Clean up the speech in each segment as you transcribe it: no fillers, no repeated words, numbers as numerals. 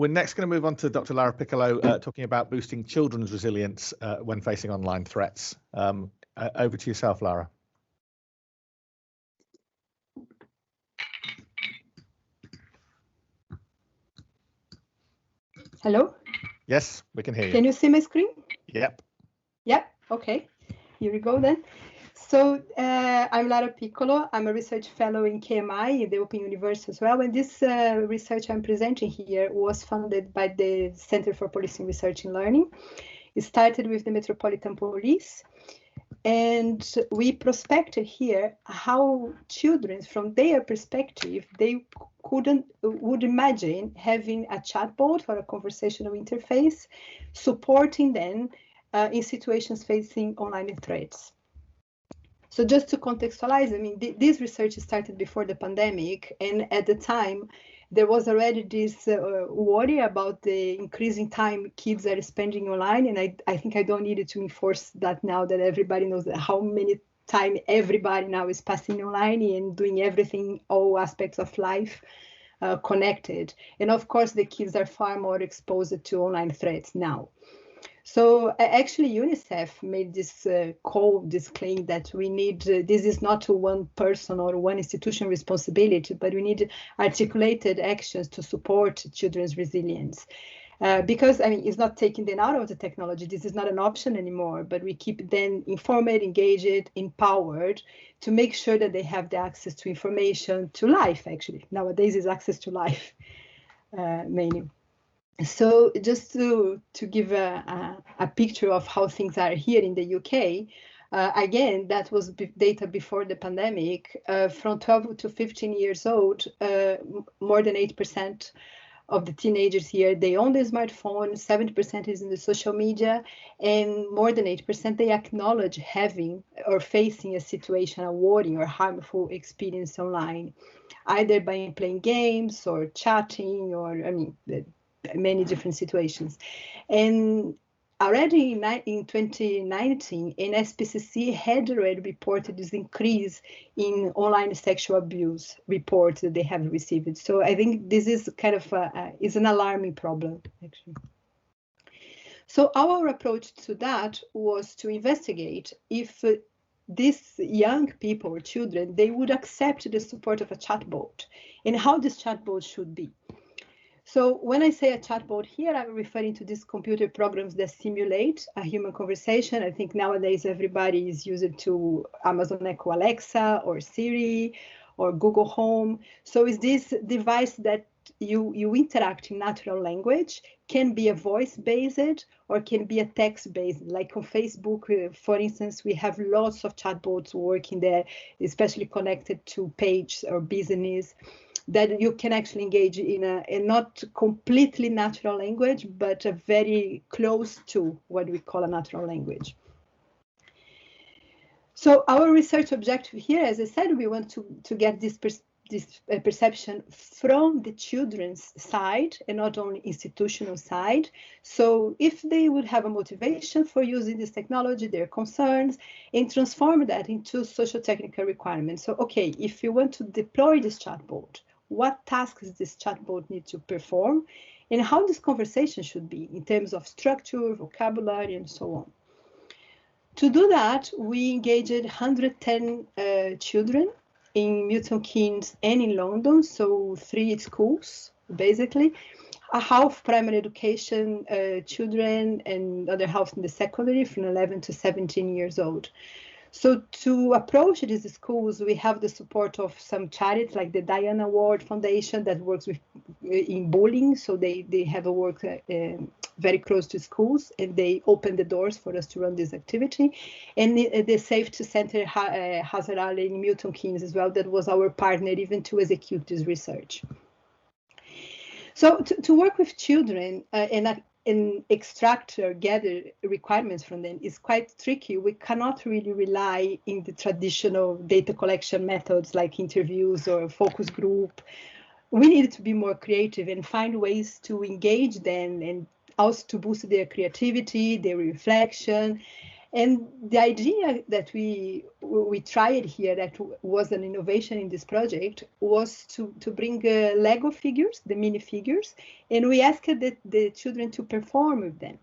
We're next going to move on to Dr. Lara Piccolo, talking about boosting children's resilience when facing online threats. Over to yourself, Lara. Hello? Yes, we can hear you. Can you see my screen? Yep. Yep, okay. Here we go then. So I'm Lara Piccolo. I'm a research fellow in KMI in the Open University as well. And this research I'm presenting here was funded by the Center for Policing Research and Learning. It started with the Metropolitan Police. And we prospected here how children, from their perspective, they would imagine having a chatbot or a conversational interface supporting them in situations facing online threats. So just to contextualize, I mean, this research started before the pandemic, and at the time, there was already this worry about the increasing time kids are spending online, and I think I don't need to enforce that now that everybody knows how many time everybody now is passing online and doing everything, all aspects of life connected. And of course, the kids are far more exposed to online threats now. So actually, UNICEF made this call, this claim that we need, this is not one person or one institution responsibility, but we need articulated actions to support children's resilience. Because, I mean, it's not taking them out of the technology. This is not an option anymore, but we keep them informed, engaged, empowered to make sure that they have the access to information, to life, actually. Nowadays, is access to life, mainly. So just to give a picture of how things are here in the UK, again, that was data before the pandemic. From 12 to 15 years old, more than 8% of the teenagers here, they own the smartphone, 70% is in the social media, and more than 8% they acknowledge having or facing a situation, a worrying or harmful experience online, either by playing games or chatting or, I mean, many different situations. And already in 2019, NSPCC had already reported this increase in online sexual abuse reports that they have received. So I think this is kind of is an alarming problem, actually. So our approach to that was to investigate if these young people or children, they would accept the support of a chatbot and how this chatbot should be. So when I say a chatbot here, I'm referring to these computer programs that simulate a human conversation. I think nowadays everybody is used to Amazon Echo Alexa or Siri or Google Home. So it's this device that you interact in natural language, can be a voice-based or can be a text-based. Like on Facebook, for instance, we have lots of chatbots working there, especially connected to page or business, that you can actually engage in a not completely natural language, but a very close to what we call a natural language. So our research objective here, as I said, we want to get this perception from the children's side and not only institutional side. So if they would have a motivation for using this technology, their concerns, and transform that into social technical requirements. So, okay, if you want to deploy this chatbot, what tasks does this chatbot need to perform, and how this conversation should be in terms of structure, vocabulary, and so on. To do that, we engaged 110 children in Milton Keynes and in London, so 3 schools, basically, a half primary education children and other half in the secondary from 11 to 17 years old. So to approach these schools, we have the support of some charities like the Diana Ward Foundation that works with in bullying. So they have a work very close to schools, and they open the doors for us to run this activity. And the Safety Center Hazard Alley in Milton Keynes as well, that was our partner even to execute this research. So to work with children and extract or gather requirements from them is quite tricky. We cannot really rely in the traditional data collection methods like interviews or focus group. We need to be more creative and find ways to engage them and also to boost their creativity, their reflection, And the idea that we tried here, that was an innovation in this project, was to bring Lego figures, the minifigures, and we asked the children to perform with them.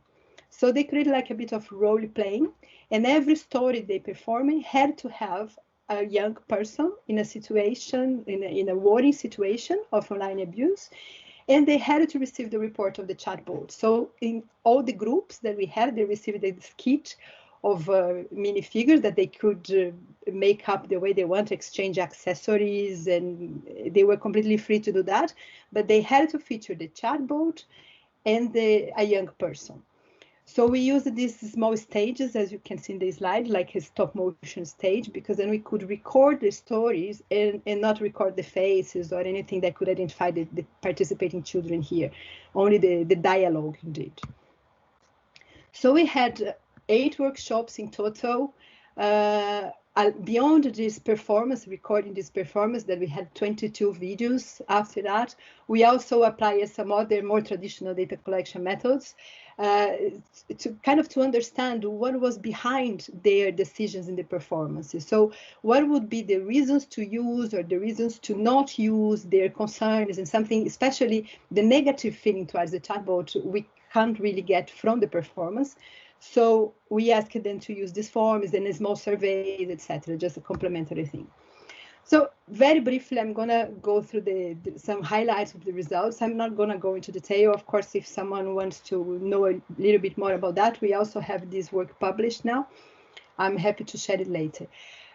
So they created like a bit of role playing, and every story they performed had to have a young person in a situation, in a worrying situation of online abuse, and they had to receive the report of the chatbot. So in all the groups that we had, they received this kit of minifigures that they could make up the way they want, exchange accessories, and they were completely free to do that. But they had to feature the chatbot and a young person. So we used these small stages, as you can see in the slide, like a stop motion stage, because then we could record the stories and not record the faces or anything that could identify the participating children here, only the dialogue indeed. So we had 8 workshops in total. Beyond this performance, recording this performance, that we had 22 videos after that, we also applied some other more traditional data collection methods to understand what was behind their decisions in the performances. So what would be the reasons to use or the reasons to not use, their concerns, and something, especially the negative feeling towards the chatbot, we can't really get from the performance. So we asked them to use these forms and small surveys, etc., just a complementary thing. So very briefly, I'm going to go through some highlights of the results. I'm not going to go into detail. Of course, if someone wants to know a little bit more about that, we also have this work published now. I'm happy to share it later.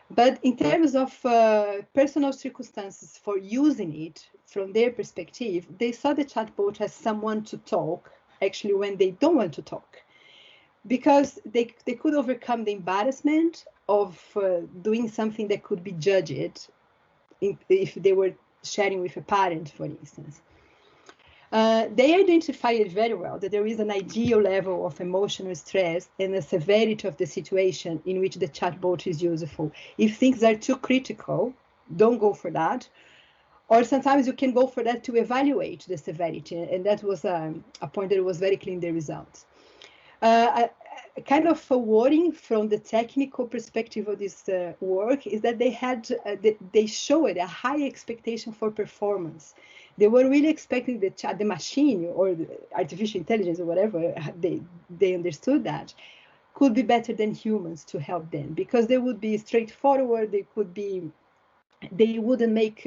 But in terms of personal circumstances for using it, from their perspective, they saw the chatbot as someone to talk, actually, when they don't want to talk, because they could overcome the embarrassment of doing something that could be judged if they were sharing with a parent, for instance. They identified very well that there is an ideal level of emotional stress and the severity of the situation in which the chatbot is useful. If things are too critical, don't go for that. Or sometimes you can go for that to evaluate the severity. And that was a point that was very clear in the results. Kind of worrying from the technical perspective of this work is that they showed a high expectation for performance. They were really expecting the machine or the artificial intelligence or whatever they understood that could be better than humans to help them, because they would be straightforward. They wouldn't make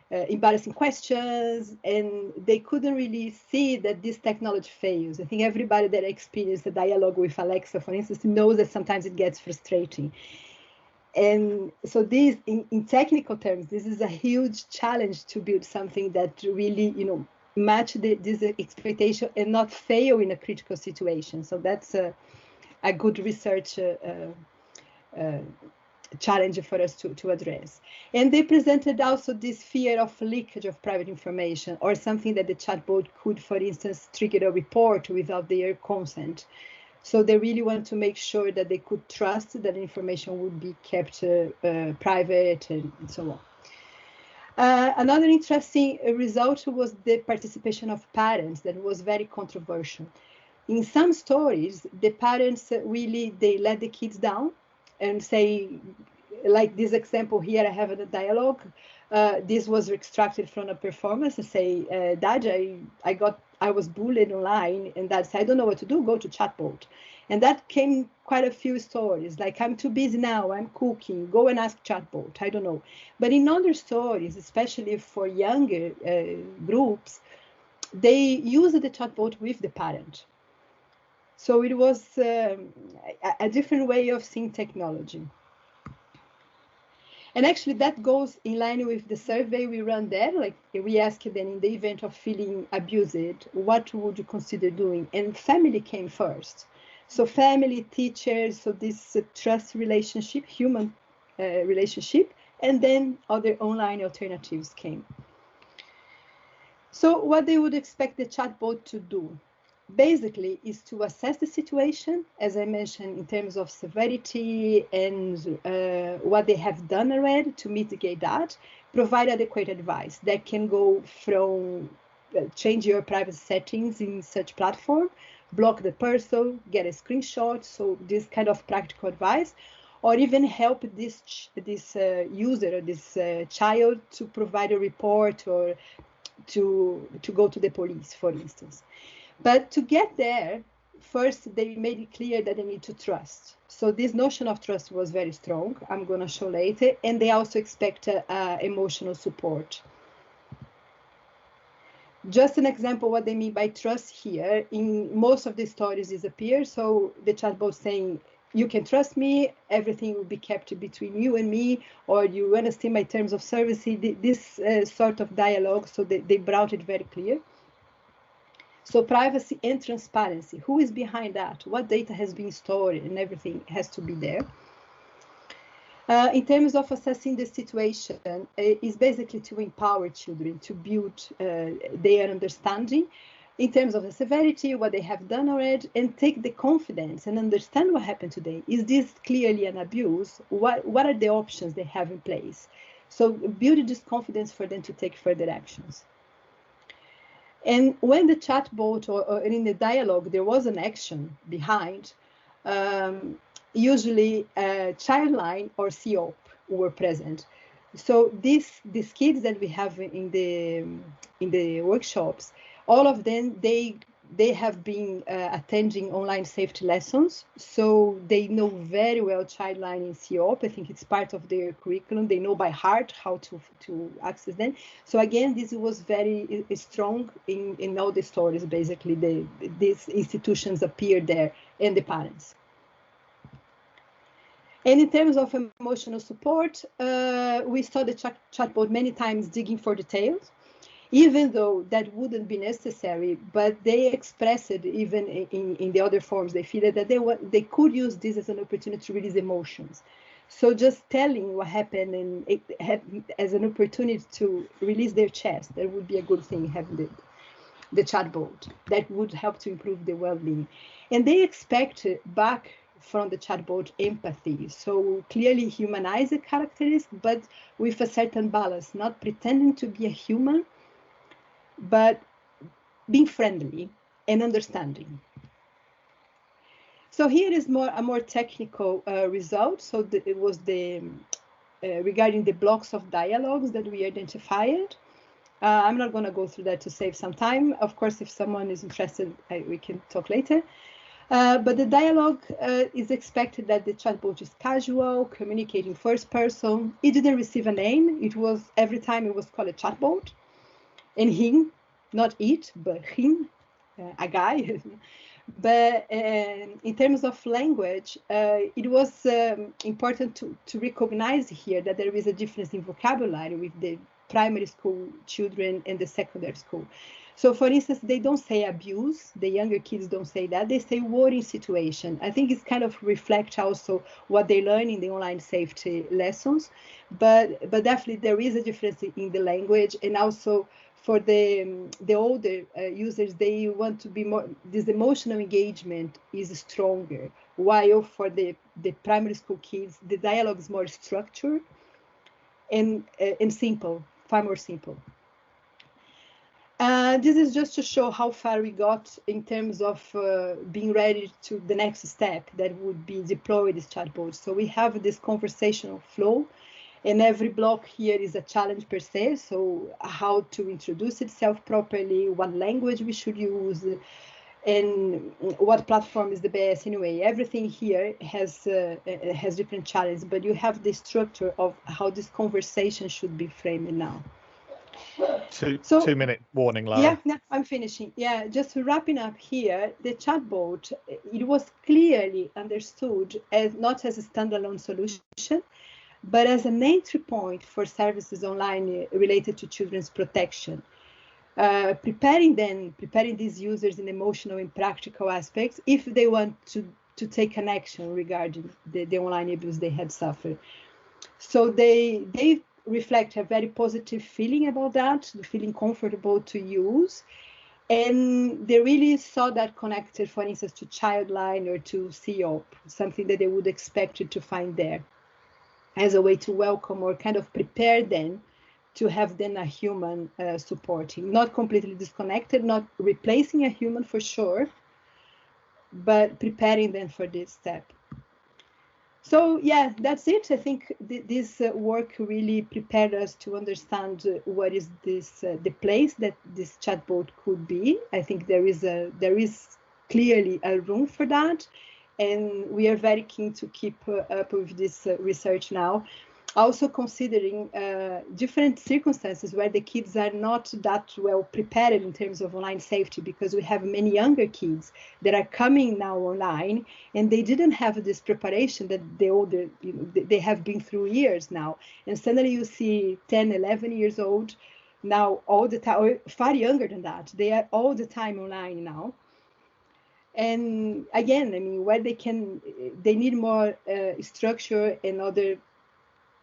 embarrassing questions, and they couldn't really see that this technology fails. I think everybody that experienced a dialogue with Alexa, for instance, knows that sometimes it gets frustrating. And so this, in technical terms, this is a huge challenge to build something that really, match this expectation and not fail in a critical situation. So that's a good research challenge for us to address. And they presented also this fear of leakage of private information, or something that the chatbot could, for instance, trigger a report without their consent. So they really want to make sure that they could trust that information would be kept private and so on. Another interesting result was the participation of parents that was very controversial. In some stories, the parents really, they let the kids down and say, like this example here, I have a dialogue. This was extracted from a performance and say, Dad, I was bullied online, and Dad said, I don't know what to do, go to chatbot. And that came quite a few stories, like, I'm too busy now, I'm cooking, go and ask chatbot, I don't know. But in other stories, especially for younger groups, they use the chatbot with the parent. So it was a different way of seeing technology. And actually that goes in line with the survey we ran there. Like, we asked them, in the event of feeling abused, what would you consider doing? And family came first. So family, teachers, so this trust relationship, human relationship, and then other online alternatives came. So what they would expect the chatbot to do, basically, is to assess the situation, as I mentioned, in terms of severity and what they have done already to mitigate that, provide adequate advice that can go from change your private settings in such platform, block the person, get a screenshot. So this kind of practical advice, or even help this user or this child to provide a report or to go to the police, for instance. But to get there, first they made it clear that they need to trust. So this notion of trust was very strong. I'm going to show later. And they also expect emotional support. Just an example what they mean by trust here. In most of the stories disappear. So the chatbot saying, you can trust me, everything will be kept between you and me, or you understand my terms of service, this sort of dialogue. So they brought it very clear. So privacy and transparency, who is behind that? What data has been stored, and everything has to be there. In terms of assessing the situation, is basically to empower children to build their understanding in terms of the severity, what they have done already, and take the confidence and understand what happened today. Is this clearly an abuse? What are the options they have in place? So build this confidence for them to take further actions. And when the chatbot or in the dialogue, there was an action behind, usually Childline or COP were present. So these kids that we have in the workshops, all of them, they have been attending online safety lessons. So they know very well Childline and COP. I think it's part of their curriculum. They know by heart how to access them. So again, this was very strong in all the stories. Basically, these institutions appear there and the parents. And in terms of emotional support, we saw the chatbot many times digging for details, even though that wouldn't be necessary, but they expressed it even in the other forms. They feel that they could use this as an opportunity to release emotions. So just telling what happened and as an opportunity to release their chest, that would be a good thing, having the chatbot. That would help to improve the well-being. And they expect back from the chatbot empathy. So clearly humanize the characteristics, but with a certain balance, not pretending to be a human, but being friendly and understanding. So here is a more technical result. So it was regarding the blocks of dialogues that we identified. I'm not going to go through that to save some time. Of course, if someone is interested, we can talk later. But the dialogue is expected that the chatbot is casual, communicating first person. It didn't receive a name. It was every time it was called a chatbot. And him, not it, but him, a guy. But in terms of language, it was important to recognize here that there is a difference in vocabulary with the primary school children and the secondary school. So for instance, they don't say abuse. The younger kids don't say that. They say worrying situation. I think it's kind of reflect also what they learn in the online safety lessons. But definitely there is a difference in the language, and also for the older users, they want to be more, this emotional engagement is stronger. While for the primary school kids, the dialogue is more structured and simple, far more simple. This is just to show how far we got in terms of being ready to the next step that would be deploy this chatbot. So we have this conversational flow, and every block here is a challenge per se. So how to introduce itself properly, what language we should use, and what platform is the best. Anyway, everything here has different challenges, but you have the structure of how this conversation should be framed now. 2-minute warning, Lara. Yeah, I'm finishing. Yeah, just wrapping up here, the chatbot, it was clearly understood as not as a standalone solution, but as an entry point for services online related to children's protection. Preparing these users in emotional and practical aspects if they want to take an action regarding the online abuse they had suffered. So they reflect a very positive feeling about that, feeling comfortable to use. And they really saw that connected, for instance, to Childline or to COP, something that they would expect to find there as a way to welcome or kind of prepare them to have then a human supporting, not completely disconnected, not replacing a human for sure, but preparing them for this step. So yeah, that's it. I think this work really prepared us to understand what is this the place that this chatbot could be. I think there is clearly a room for that, and we are very keen to keep up with this research now. Also considering different circumstances where the kids are not that well prepared in terms of online safety, because we have many younger kids that are coming now online and they didn't have this preparation that the older, they have been through years now. And suddenly you see 10, 11 years old now all the time, or far younger than that. They are all the time online now. And again, I mean, where they need more structure and other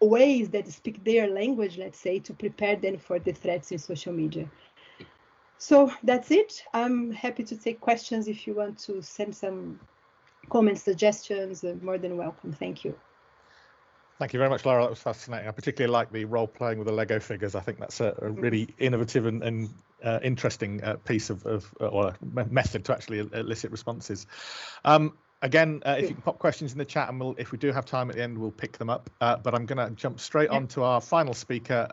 ways that speak their language, let's say, to prepare them for the threats in social media. So that's it. I'm happy to take questions. If you want to send some comments, suggestions, more than welcome. Thank you. Thank you very much, Lara. That was fascinating. I particularly like the role playing with the Lego figures. I think that's a really innovative and interesting piece or method to actually elicit responses. Again, if you can pop questions in the chat, and if we do have time at the end, we'll pick them up. But I'm going to jump straight on to our final speaker.